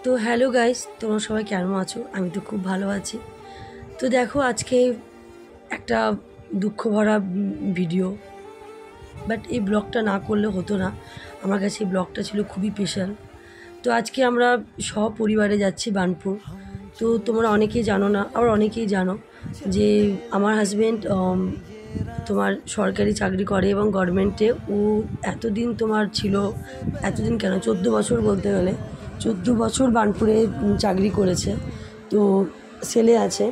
তো hello guys, তোমরা সবাই কেমন আছো? আমি তো খুব ভালো আছি। তো দেখো আজকে একটা দুঃখ ভরা ভিডিও, বাট এই ব্লগটা না করলে হতো না। আমার কাছে এই ব্লগটা ছিল খুবই স্পেশাল। তো আজকে আমরা সপরিবারে যাচ্ছি বার্নপুর। তো তোমরা অনেকেই জানো না, আবার অনেকেই জানো যে আমার হাজব্যান্ড তোমার সরকারি চাকরি করে এবং গভর্নমেন্টে ও এতদিন তোমার ছিল, এতদিন কেন 14 বছর বলতে গেলে 14 বছর বার্নপুরে চাকরি করেছে। তো ছেলে আছে।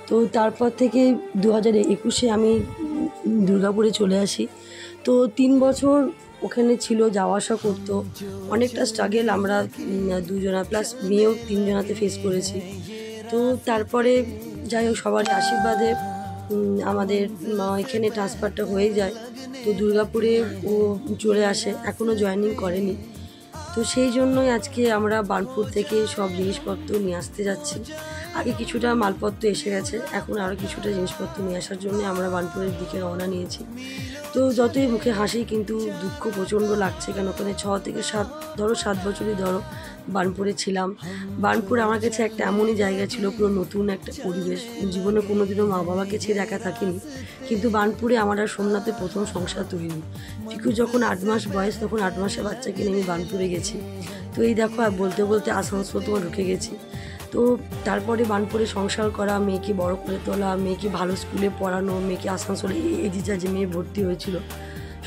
তো তারপর থেকে 2021-এ আমি দুর্গাপুরে চলে আসি। তো 3 বছর ওখানে ছিল, যাওয়া আসা করতো। অনেকটা স্ট্রাগেল আমরা দুজনা প্লাস মেয়েও 3 জনাতে ফেস করেছি। তো তারপরে যাই হোক সবার আশীর্বাদে আমাদের এখানে ট্রান্সফারটা হয়ে যায়। তো দুর্গাপুরে ও চলে আসে, এখনও জয়েনিং করেনি। তো সেই জন্যই আজকে আমরা বার্নপুর থেকে সব জিনিসপত্র নিয়ে আসতে যাচ্ছি। আগে কিছুটা মালপত্র এসে গেছে, এখন আরও কিছুটা জিনিসপত্র নিয়ে আসার জন্য আমরা বার্নপুরের দিকে রওনা নিয়েছি। তো যতই মুখে হাসি কিন্তু দুঃখ প্রচণ্ড লাগছে, কেন ওখানে 6 থেকে 7 বছরই বার্নপুরে ছিলাম। বার্নপুর আমার কাছে একটা এমনই জায়গা ছিল, পুরো নতুন একটা পরিবেশ। জীবনে কোনোদিনও মা বাবাকে ছেড়ে একা থাকিনি, কিন্তু বার্নপুরে আমার আর সোমনাথে প্রথম সংসার তৈরি। পিকু যখন 8 মাস বয়স, তখন 8 মাসের বাচ্চাকে নিয়ে আমি বার্নপুরে গেছি। তো এই দেখো আর বলতে বলতে আসানসোল তোমার ঢুকে গেছি। তো তারপরে বার্নপুরে সংসার করা, মেয়েকে বড় করে তোলা, মেয়েকে ভালো স্কুলে পড়ানো, মেয়েকে আসানসোলে এই যে মেয়ে ভর্তি হয়েছিল,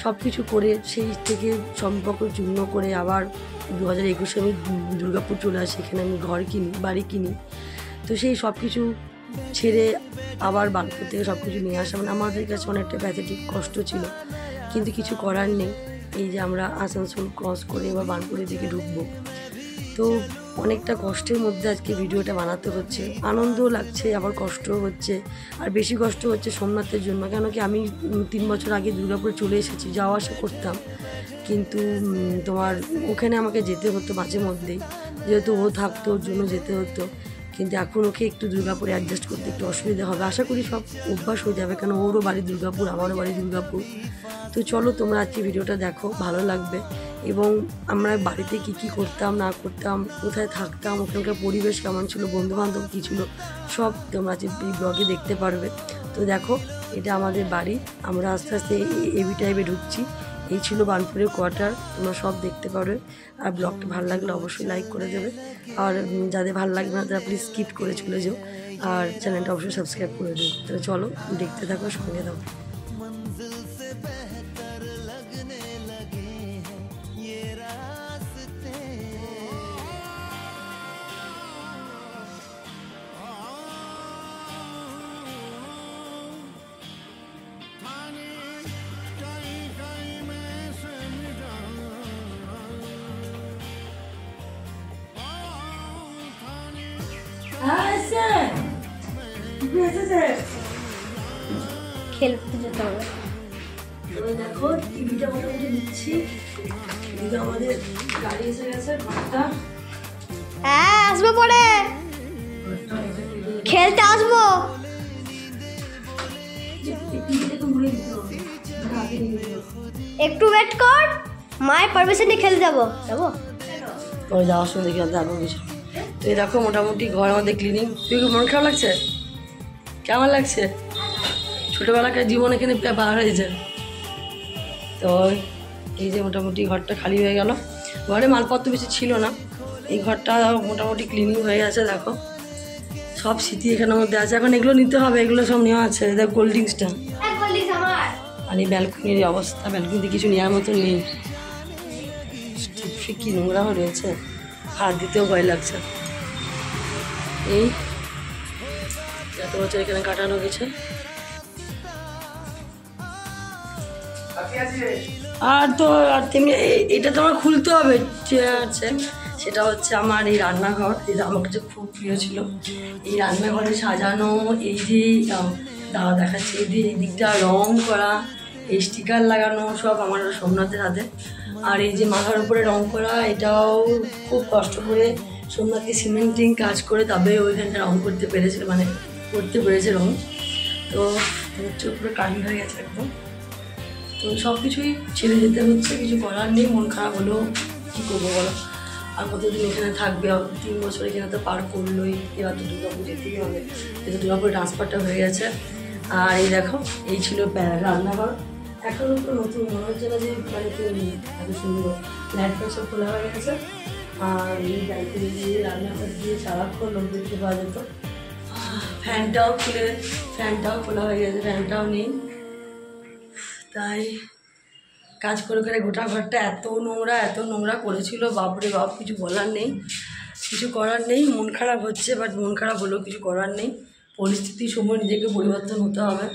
সব কিছু করে সেই থেকে সম্পর্ক চূর্ণ করে আবার 2021-এ আমি দুর্গাপুর চলে আসি। এখানে আমি ঘর কিনি, বাড়ি কিনি। তো সেই সব কিছু ছেড়ে আবার বার্নপুর থেকে সব কিছু নিয়ে আসা মানে আমাদের কাছে অনেকটা প্যাথেটিক, কষ্ট ছিল, কিন্তু কিছু করার নেই। এই যে আমরা আসানসোল ক্রস করে এবার বার্নপুরের দিকে ঢুকবো। তো অনেকটা কষ্টের মধ্যে আজকে ভিডিওটা বানাতে হচ্ছে। আনন্দও লাগছে, আবার কষ্টও হচ্ছে। আর বেশি কষ্ট হচ্ছে সোমনাথের জন্য, কেন কি আমি 3 বছর আগে দুর্গাপুরে চলে এসেছি, যাওয়া আসা করতাম, কিন্তু তোমার ওখানে আমাকে যেতে হতো মাঝে মধ্যেই, যেহেতু ও থাকতো ওর জন্য যেতে হতো। কিন্তু এখন ওকে একটু দুর্গাপুরে অ্যাডজাস্ট করতে একটু অসুবিধা হবে। আশা করি সব অভ্যাস হয়ে যাবে, কেন ওরও বাড়ি দুর্গাপুর, আমারও বাড়ি দুর্গাপুর। তো চলো তোমরা আজকে ভিডিওটা দেখো, ভালো লাগবে। এবং আমরা বাড়িতে কি করতাম না করতাম, কোথায় থাকতাম, ওখানকার পরিবেশ কেমন ছিল, বন্ধুবান্ধব কী ছিল, সব তোমরা আজকে এই ব্লগে দেখতে পারবে। তো দেখো এটা আমাদের বাড়ি, আমরা আস্তে আস্তে এবি টাইপে ঢুকছি। এই ছিল বার্নপুরের কোয়ার্টার, তোমরা সব দেখতে পারবে। আর ব্লগটা ভালো লাগলে অবশ্যই লাইক করে দেবে, আর যাদের ভালো লাগবে না তারা প্লিজ স্কিপ করে চলে যাও, আর চ্যানেলটা অবশ্যই সাবস্ক্রাইব করে দেবে। তো চলো দেখতে থাকো, সঙ্গে দাও। খেলতে যেতে হবে। দেখো টিভিটা মোটামুটি দিচ্ছি, এদিকে আমাদের গাড়ি এসে গেছে। হ্যাঁ আসবো, পরে খেলতে আসবো। একটু ওয়েট কর, মায়ের পারমিশন নিয়ে খেলতে যাবো। পরে যাওয়ার সময় দেখি যাবো কিছু। তো এই দেখো মোটামুটি ঘর আমাদের ক্লিনিং। তুই মন খারাপ লাগছে? কেমন লাগছে? ছোটোবেলাকার জীবন এখানে পার হয়েছে। তো এই যে মোটামুটি ঘরটা খালি হয়ে গেল, ঘরে মালপত্র বেশি ছিল না, এই ঘরটা মোটামুটি ক্লিনিং হয়ে গেছে। দেখো সব স্মৃতি এখানের মধ্যে আছে, এখন এগুলো নিতে হবে, এগুলো সব নেওয়া আছে। দেখ কোল্ড ড্রিঙ্কসটা, আর এই ব্যালকনির অবস্থা, ব্যালকনিতে কিছু নেওয়ার মতো নেই, কি নোংরা রয়েছে, হাত দিতেও ভয় লাগছে। এই এত বছর এখানে কাটানো গেছে। আর তো আর তেমনি এটা তো আমার খুলতে হবে আছে, সেটা হচ্ছে আমার এই রান্নাঘর। এটা আমার কাছে খুব প্রিয় ছিল, এই রান্নাঘরে সাজানো, এই যে দাওয়া দেখাচ্ছে, এই দিকটা রং করা, এই স্টিকার লাগানো, সব আমার সোমনাথের হাতে। আর এই যে মাথার উপরে রং করা, এটাও খুব কষ্ট করে সোমনাথকে সিমেন্টিং কাজ করে তবে ওইখানটা রং করতে পেরেছিল, মানে করতে পেরেছে রং। তো চোখ পুরো কালি হয়ে গেছে একদম। তো সব কিছুই ছেড়ে যেতে হচ্ছে, কিছু করার নেই, মন খারাপ হলেও কী করবো বলো। আর কতদিন এখানে থাকবে, 3 বছর এখানে তো পার করলোই, এবার তো দুর্গাপুর যেতেই হবে, যেহেতু দুর্গাপুরে ট্রান্সফারটা হয়ে গেছে। আর এই দেখো, এই ছিল রান্নাঘর। এখন তো নতুন মনে হচ্ছে না যে মানে এত সুন্দর লাইট ফাইট সব খোলা হয়ে গেছে। আর এই ব্যালকনি দিয়ে রান্নাঘর দিয়ে সারাক্ষণ লোক দেখতে পাওয়া যেত। ফ্যানটাও খোলা হয়ে গেছে, ফ্যানটাও নেই। তাই কাজ করে করে গোটা ঘরটা এত নোংরা করেছিল, বাপরে বাপ, কিছু বলার নেই, কিছু করার নেই। মন খারাপ হচ্ছে, বাট মন খারাপ হলেও কিছু করার নেই। পরিস্থিতির সময় নিজেকে পরিবর্তন হতে হবে।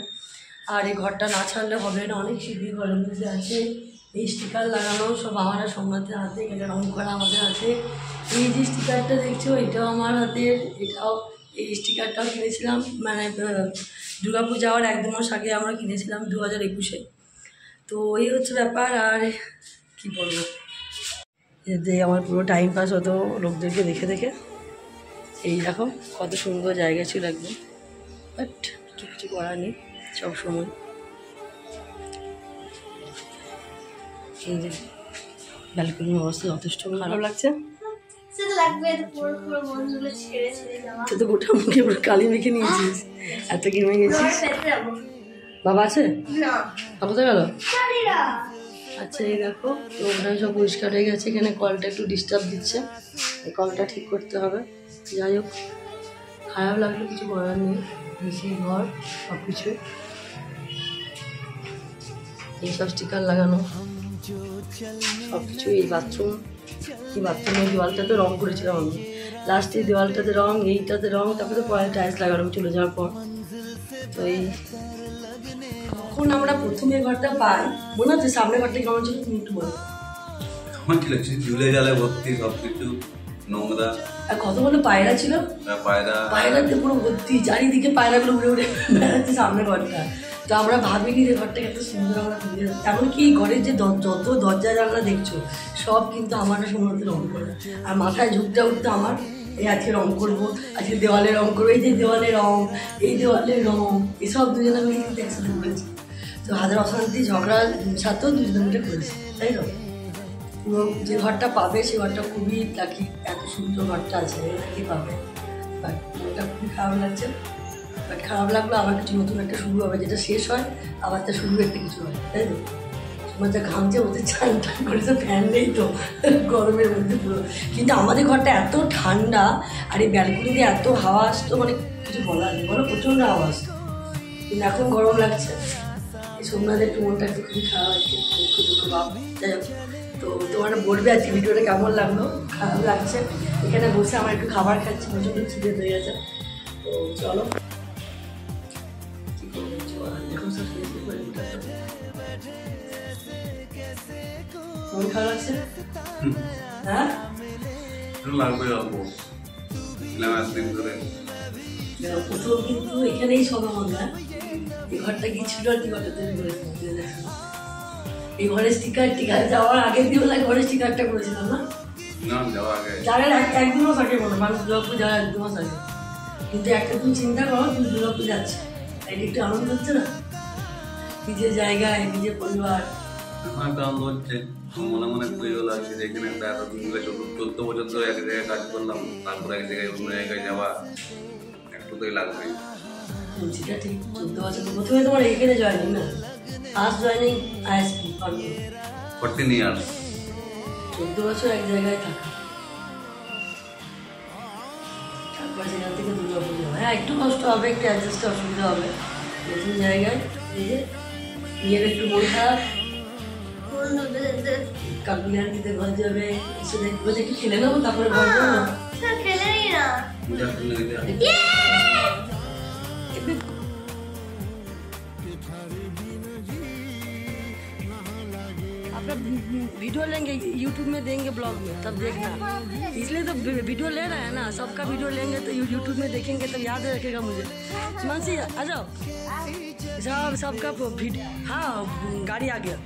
আর এই ঘরটা না ছাড়লে হবে না, অনেক স্মৃতি ঘরের মধ্যে আছে। এই স্টিকার লাগানো সব আমার আর সোমনাথের হাতে, এটা রঙ করা আমাদের হাতে। এই যে স্টিকারটা দেখছো, এটাও আমার হাতের। এই স্টিকারটাও কিনেছিলাম মানে দুর্গাপুর যাওয়ার 1-2 মাস আগে আমরা কিনেছিলাম 2021-এ। তো এই হচ্ছে ব্যাপার। আর কি বলবো, এতে আমার পুরো টাইম পাস হতো লোকদেরকে দেখে দেখে। এই দেখো কত সুন্দর জায়গা ছিল একদম, বাট কিছু করার নেই সব সময়। এই যে ব্যালকনির অবস্থা যথেষ্ট খারাপ লাগছে। তুই তো গোটা মুখে পুরো কালি মেখে নিয়েছিস, এত ঘেমে গেছিস। বাবা আছে? কোথায় গেল? আচ্ছা, এই দেখো ওটা সব পরিষ্কার হয়ে গেছে। এখানে কলটা একটু ডিস্টার্ব দিচ্ছে, এই কলটা ঠিক করতে হবে। যাই হোক, খারাপ লাগলো, কিছু করার নেই। সেই ঘর সব কিছু, এইসব স্টিকার লাগানো সব কিছু। এই বাথরুমের দেওয়ালটাতে রং করেছিলাম আমি, লাস্টে দেওয়ালটাতে রং, এইটাতে রং, তারপরে তো পরে টাইলস লাগানো চলে যাওয়ার পর। তো এই কখন আমরা প্রথমে ঘরটা পাই, মনে হচ্ছে সামনে ঘরটা কেমন ছিল, তুমি একটু বলো। আমার কি লাগছে, ঝুলে জালে ভর্তি, সবকিছু নোংরা। আর কতগুলো পায়রা ছিল, পায়রাতে পুরো ভর্তি, চারিদিকে পায়রাগুলো উড়ে উড়ে বেড়াচ্ছে সামনে ঘরটা। তো আমরা ভাবিনি যে ঘরটাকে এত সুন্দর আমরা তুলে, এমনকি এই ঘরের যে যত দরজা জানলা দেখছো সব কিন্তু আমার সময় রং করা। আর মাথায় ঝুঁকটা উঠতো আমার, এই আজকে রং করবো, আজকে দেওয়ালে রং করবো, এই যে দেওয়ালে রং, এই দেওয়ালে রং, এসব দুজনে মিলে কিন্তু একসাথে করেছি। তো হাজার অশান্তি ঝগড়া সাথেও দুজনে মিলে করেছি, তাই তো। পুরো যে ঘরটা পাবে সে ঘরটা খুবই লাকি, এত সুন্দর ঘরটা আছে কি পাবে। বাট ওটা খুবই খারাপ লাগছে, বাট খারাপ লাগলো। আবার কিছু নতুন একটা শুরু হবে, যেটা শেষ হয় আবার তার শুরু একটা কিছু হয়, তাই তো। সময় যা ঘামছে, ওদের চান টান করেছে, ফ্যান নেই তো গরমের মধ্যে পুরো। কিন্তু আমাদের ঘরটা এত ঠান্ডা, আর এই ব্যালকনিতে এত হাওয়া আসতো, মানে কিছু বলার নেই, বলো, প্রচণ্ড হাওয়া আসতো। কিন্তু এখন গরম লাগছে। এই সোমনাথের একটু মনটা একটু খুবই খারাপ আছে, দুঃখ ভাব। যাই হোক, তো তোমরা বলবে আজকে ভিডিওটা কেমন লাগলো। খারাপ লাগছে, এখানে বসে আমার একটু খাবার খাচ্ছি, প্রচণ্ড খিদে হয়ে গেছে। তো চলো, মন খারাপ লাগছে? হ্যাঁ লাগবে অল্প, প্রথম কিন্তু এখানেই সব আমরা এই ঘরটা গিয়েছিল আর কি ঘরটা তৈরি করেছিলাম। এই ঘরের স্টিকার যাওয়ার আগের দিন বেলায় ঘরের স্টিকারটা করেছিলাম না, যাওয়ার 1-2 মাস আগে মনে, মানুষ দুর্গাপুর যাওয়ার 1-2 মাস আগে। কিন্তু একটা তুমি চিন্তা করো, তুমি দুর্গাপুর যাচ্ছে, এটা একটু আনন্দ হচ্ছে না? নিজের জায়গায়, নিজের পরিবার, মনে মনে খুবই ভালো লাগছে যে এখানে 14 বছর ধরে এক জায়গায় কাজ করলাম, তারপর এক জায়গায় অন্য জায়গায় যাওয়া একটু তো লাগবে। সেটা ঠিক, 14 বছর প্রথমে তোমার এখানে জয়েনিং না, ফার্স্ট জয়েনিং আইএসপি 14 ইয়ার্স, 14 বছর এক জায়গায় থাকা, তারপর সেখান থেকে দুর্গাপুর যাওয়া। হ্যাঁ, একটু কষ্ট হবে, একটু অ্যাডজাস্টে অসুবিধা হবে নতুন জায়গায়। নিজের একটু মন খারাপ, কাকুলিয়ার দিতে ঘর যাবে, এসে দেখবো যে একটু খেলে নেবো, তারপরে ঘর যাবো না। अपना वीडियो लेंगे, यूट्यूब में देंगे, ब्लॉग में, तब देखना। इसलिए तो वीडियो ले रहे हैं ना, सबका वीडियो लेंगे तो यूट्यूब में देखेंगे तब याद रखेगा मुझे। मानसी आ जाओ, सबका हाँ, गाड़ी आ गया।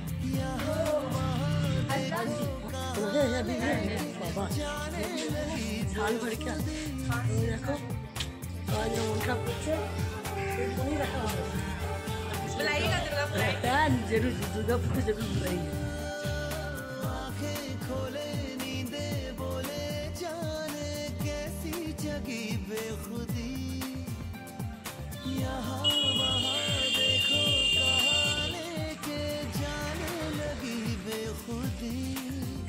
साल भर क्या देखो, जरूर दुर्गापुर जरूर बुलाइए।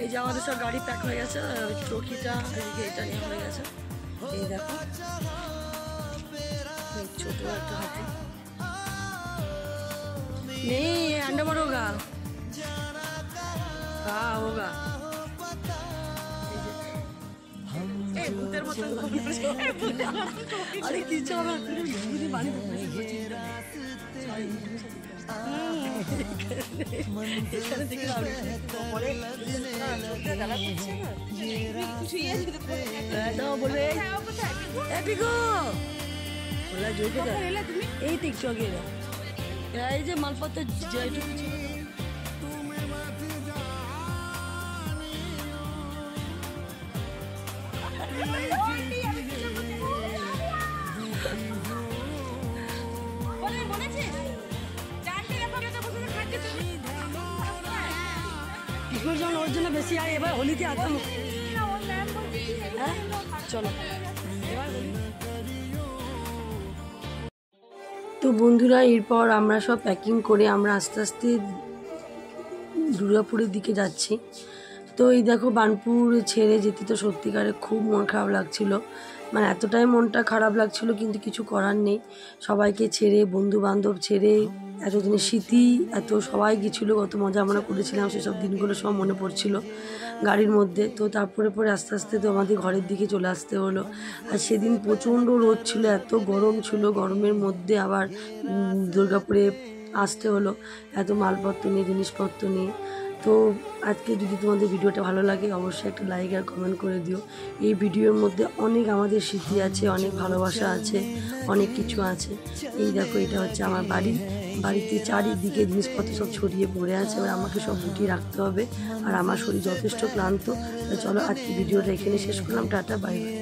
এই যে আমাদের সব গাড়ি প্যাক হয়ে গেছে, চৌকিটা এদিকে এটা নিয়ে হয়ে গেছে। এই দেখো ছোট একটা হাতি নেই, अंडा मर होगा हाँ होगा। अरे किचु হবে তুমি বাড়ি এখানে থেকে পরে বলে এপিগো বলা জোর করে এই তো একটু আগে এই যে মালপত্র যেটুকু ছিল যেমন ওর জন্য বেশি আর এবার হোলিতে আসতাম। হ্যাঁ চলো এবার তো বন্ধুরা, এরপর আমরা সব প্যাকিং করে আমরা আস্তে আস্তে দুর্গাপুরের দিকে যাচ্ছি। তো এই দেখো বার্নপুর ছেড়ে যেতে তো সত্যিকারে খুব মন খারাপ লাগছিল, মানে এতটাই মনটা খারাপ লাগছিল, কিন্তু কিছু করার নেই। সবাইকে ছেড়ে, বন্ধু বান্ধব ছেড়ে, এতদিনের স্মৃতি, এত সবাই গেছিলো, কত মজা আমরা করেছিলাম, সেসব দিনগুলো সব মনে পড়ছিল গাড়ির মধ্যে। তো তারপরে পরে আস্তে আস্তে তো আমাদের ঘরের দিকে চলে আসতে হলো। আর সেদিন প্রচণ্ড রোদ ছিল, এত গরম ছিল, গরমের মধ্যে আবার দুর্গাপুরে আসতে হলো এত মালপত্র নিয়ে, জিনিসপত্র নিয়ে। তো আজকে যদি তোমাদের ভিডিওটা ভালো লাগে অবশ্যই একটা লাইক আর কমেন্ট করে দিও। এই ভিডিওর মধ্যে অনেক আমাদের স্মৃতি আছে, অনেক ভালোবাসা আছে, অনেক কিছু আছে। এই দেখো এটা হচ্ছে আমার বাড়িতে চারিদিকে জিনিসপত্র সব ছড়িয়ে পড়ে আছে, এবার আমাকে সব গুটিয়ে রাখতে হবে, আর আমার শরীর যথেষ্ট ক্লান্ত। চলো আজকে ভিডিওটা এখানে শেষ করলাম, টাটা বাই বাই।